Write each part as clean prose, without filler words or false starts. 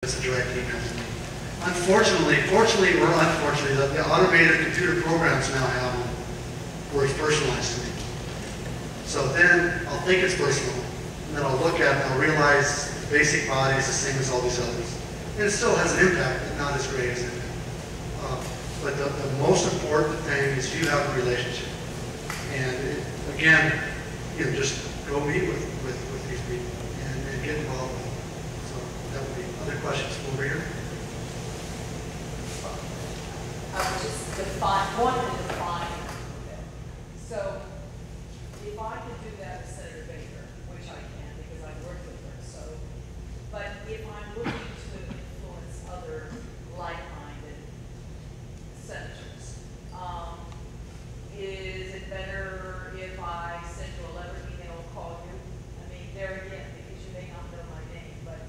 It's a direct email to me. Fortunately, the automated computer programs now have them where it's personalized to me. So then I'll think it's personal, and then I'll look at it and I'll realize the basic body is the same as all these others. And it still has an impact, but not as great as it did. But the most important thing is you have a relationship. And again, just go meet with these people and get involved with them. So that would be other questions over here. I would just wanted to define. So if I could do that with Senator Baker, which I can because I've worked with her, but if I'm looking to influence other like-minded senators, is it better if I send you a letter, email, or call you? I mean, there again, because you may not know my name, but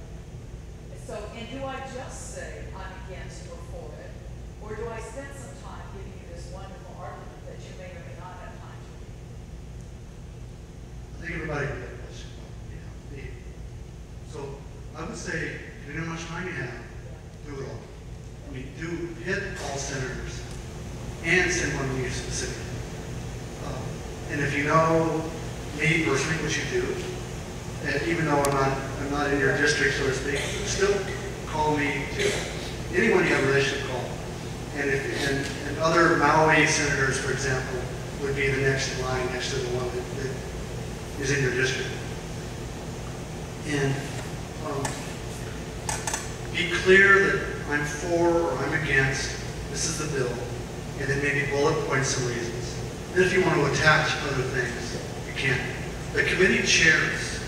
so, and do I just say I'm against or for it, or do I spend some time giving you this wonderful argument that you may or may not have time to read? I think everybody can get a question. So I would say, depending on how much time you have, do it all. I mean, hit all senators and send one to me specifically. And if you know me personally, which you do, and even though I'm not in your district, so to speak, still call me too. Anyone you have a relationship, call. And other Maui senators, for example, would be the next in line next to the one that is in your district. And be clear that I'm for or I'm against, this is the bill, and then maybe bullet point some reasons. Then if you want to attach other things, you can. The committee chairs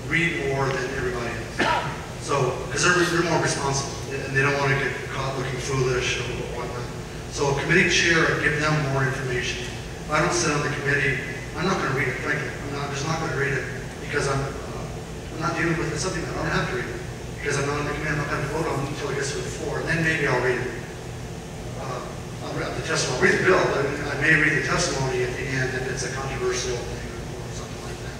read more than everybody else. So, because they're more responsible, and they don't want to get caught looking foolish or whatnot. So a committee chair, I give them more information. If I don't sit on the committee, I'm not going to read it, frankly. I'm just not going to read it because I'm not dealing with something that I don't have to read it. Because I'm not on the committee, I'm not going to vote on it until it gets to the floor, and then maybe I'll read it. I'll read the testimony. I'll read the bill, but I may read the testimony at the end if it's a controversial thing or something like that.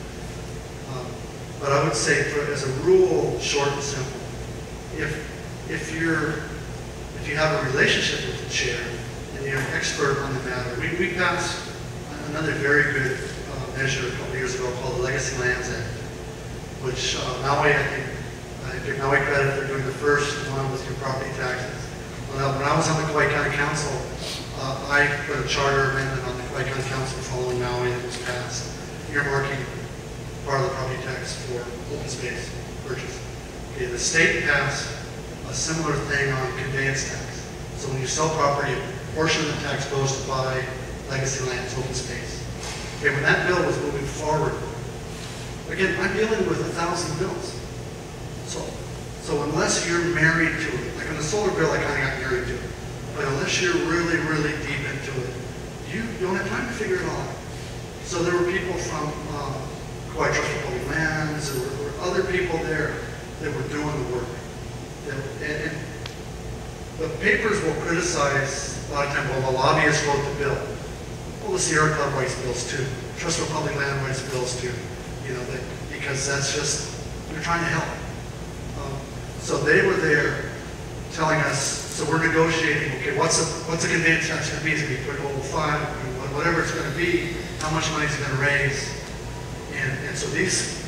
But I would say, as a rule, short and simple, if you have a relationship with the chair and you're an expert on the matter, we passed another very good measure a couple of years ago called the Legacy Lands Act, which Maui, I give Maui credit for doing the first one with your property taxes. When I was on the Kauai County Council, I put a charter amendment on the Kauai County Council following Maui that was passed, earmarking part of the property tax for open space purchase. Okay, the state passed a similar thing on conveyance tax. So when you sell property, a portion of the tax goes to buy legacy lands, open space. Okay, when that bill was moving forward, again, I'm dealing with 1,000 bills. So unless you're married to it, like on the solar bill, I kind of got married to it. But unless you're really, really deep into it, you don't have time to figure it all out. So there were people from Kauai Trust for Public Lands, there were other people there that were doing the work. And the papers will criticize a lot of times, well, the lobbyists wrote the bill. Well, the Sierra Club writes bills too. Trust for Public Land writes bills too. Because that's just, they're trying to help. So they were there telling us, so we're negotiating, okay, what's the conveyance tax going to be? Is it going to be 0.05, whatever it's going to be, how much money is it going to raise? And so these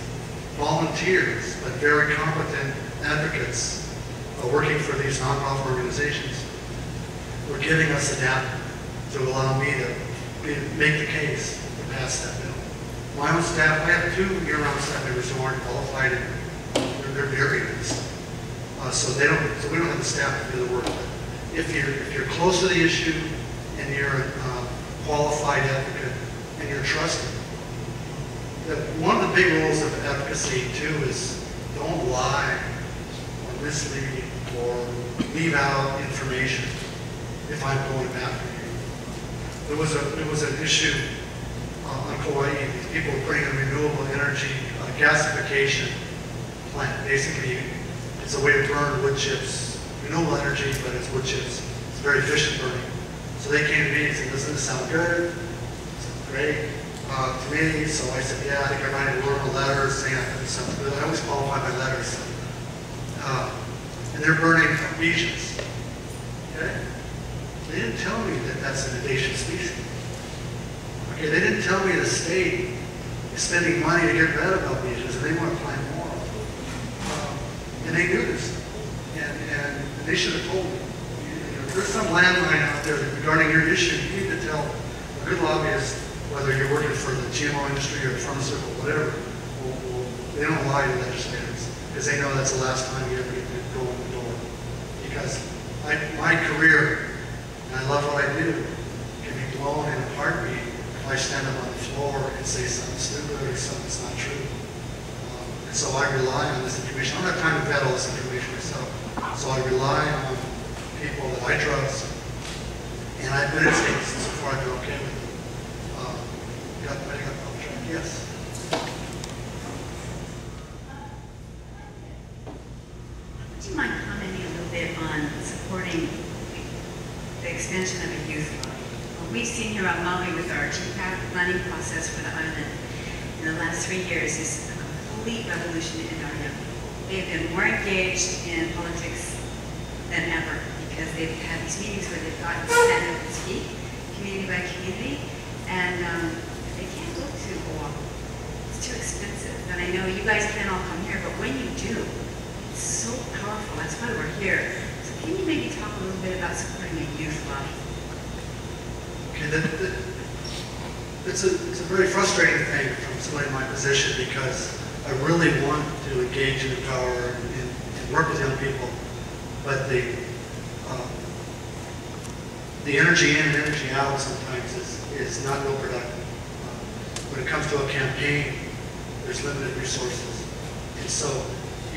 volunteers, but very competent advocates working for these nonprofit organizations were giving us a data to allow me to make the case to pass that bill. My own staff, I have 2 year-round staff members who aren't qualified, and they're buried in this. So we don't have the staff to do the work. If you're close to the issue and you're a qualified advocate and you're trusted, one of the big rules of advocacy too is don't lie or mislead or leave out information if I'm going after you. There was an issue on Kauai. These people were putting a renewable energy gasification plant. Basically, it's a way to burn wood chips, renewable energy, but it's wood chips. It's very efficient burning. So they came to me and said, doesn't this sound good? It's great to me. So I said, yeah, I think I might have wrote a letter saying I think it sounds good. I always qualify my letters. and they're burning Artesians. Okay? They didn't tell me that that's an invasive species. Okay, they didn't tell me the state is spending money to get rid of Artesians and they want to plant more. And they knew this. And they should have told me. If there's some landmine out there regarding your issue, you need to tell a good lobbyist, whether you're working for the GMO industry or the pharmaceutical, whatever, they don't lie to legislators because they know that's the last time you ever get to go in the door. Because my career, and I love what I do, can be blown in a heartbeat if I stand up on the floor and say something stupid or something that's not true. And so I rely on this information. I don't have time to vet all this information myself. So I rely on people that I trust, and I've been in states so far I've been okay with it. Yes. Would you mind commenting a little bit on supporting the expansion of a youth lobby? What we've seen here on Maui with our GPAC planning process for the island in the last 3 years is a complete revolution in our young people. They've been more engaged in politics than ever because they've had these meetings where they've gotten to stand up and speak, community by community, and they can't go to Oahu. It's too expensive. And I know you guys can't all come here, but when you do, it's so powerful. That's why we're here. So can you maybe talk a little bit about supporting a youth lobby? Okay, it's a very frustrating thing from somebody in my position because I really want to engage and empower and work with young people, but the energy in and energy out sometimes is not real productive. When it comes to a campaign, there's limited resources. And so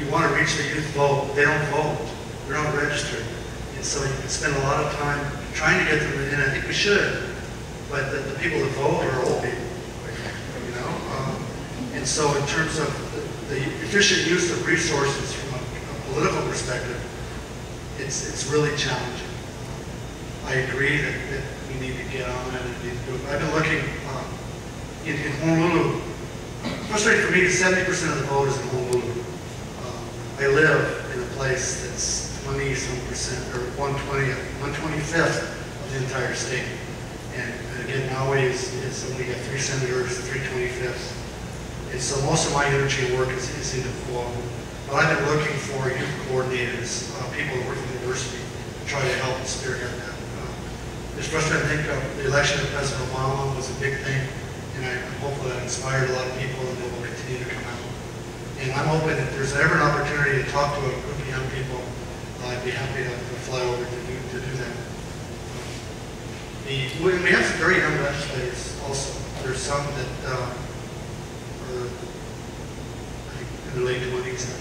you want to reach the youth vote, they don't vote, they're not registered. And so you can spend a lot of time trying to get them in, and I think we should, but the people that vote are old people, you know? And so in terms of the efficient use of resources from a political perspective, it's really challenging. I agree that we need to get on it and need to do it. I've been looking in Honolulu. Frustrating for me is 70% of the vote is in Honolulu. I live in a place that's 20-some%, or 125th of the entire state. And again, Maui is only got 3 senators, 3 25ths. And so most of my energy and work is in Oahu. But I've been looking for youth coordinators, people who work at the university, to try to help and spearhead that. It's frustrating to think of the election of President Obama was a big thing, and I'm hopeful that inspired a lot of people and they will continue to come out. And I'm hoping if there's ever an opportunity to talk to a group of young people, I'd be happy to fly over to do that. We have some very young legislators also. There's some that are I think in their late 20s.